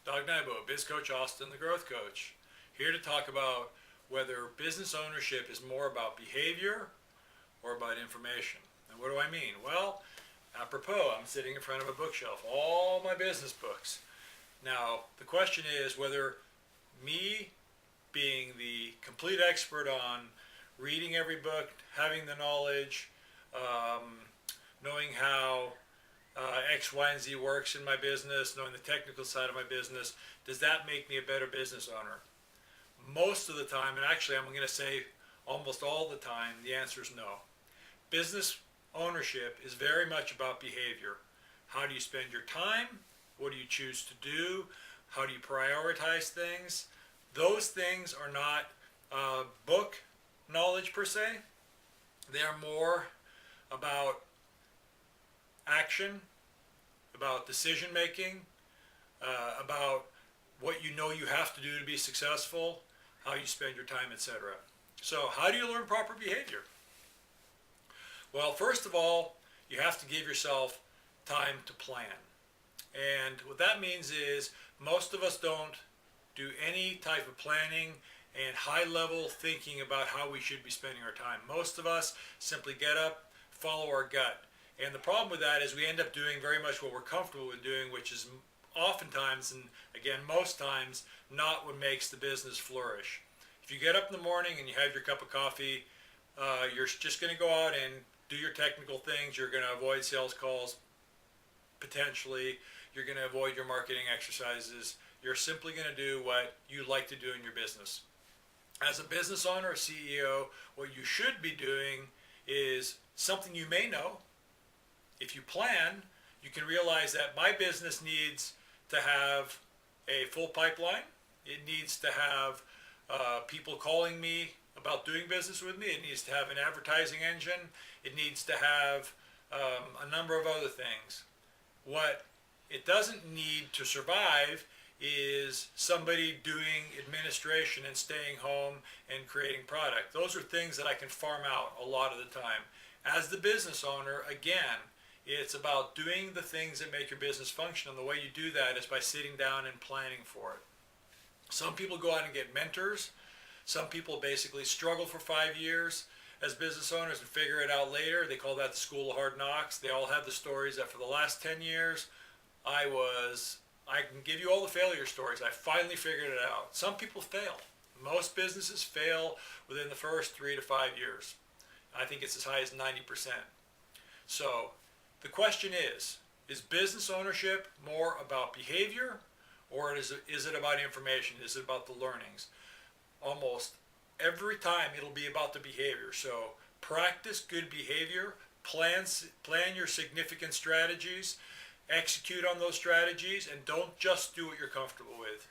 Doug Nybo, BizCoachAustin, the Growth Coach, here to talk about whether business ownership is more about behavior or about information. And what do I mean? Well, apropos, I'm sitting in front of a bookshelf, all my business books. Now, the question is whether me being the complete expert on reading every book, having the knowledge, knowing how X, Y, and Z works in my business, knowing the technical side of my business, does that make me a better business owner? Most of the time, and actually I'm going to say almost all the time, the answer is no. Business ownership is very much about behavior. How do you spend your time? What do you choose to do? How do you prioritize things? Those things are not book knowledge per se. They are more about action, about decision making, about what you know you have to do to be successful, how you spend your time, etc. So how do you learn proper behavior? Well, first of all, you have to give yourself time to plan. And what that means is most of us don't do any type of planning and high-level thinking about how we should be spending our time. Most of us simply get up, follow our gut. And the problem with that is we end up doing very much what we're comfortable with doing, which is oftentimes, and again, most times, not what makes the business flourish. If you get up in the morning and you have your cup of coffee, you're just going to go out and do your technical things. You're going to avoid sales calls, potentially. You're going to avoid your marketing exercises. You're simply going to do what you like to do in your business. As a business owner, a CEO, what you should be doing is something you may know. If you plan, you can realize that my business needs to have a full pipeline. It needs to have people calling me about doing business with me. It needs to have an advertising engine. It needs to have a number of other things. What it doesn't need to survive is somebody doing administration and staying home and creating product. Those are things that I can farm out a lot of the time. As the business owner, again, it's about doing the things that make your business function, and the way you do that is by sitting down and planning for it. Some people go out and get mentors. Some people basically struggle for 5 years as business owners and figure it out later. They call that the school of hard knocks. They all have the stories that for the last 10 years, I can give you all the failure stories. I finally figured it out. Some people fail. Most businesses fail within the first 3 to 5 years. I think it's as high as 90%. So the question is business ownership more about behavior, or is it about information? Is it about the learnings? Almost every time it'll be about the behavior. So practice good behavior, plan your significant strategies, execute on those strategies, and don't just do what you're comfortable with.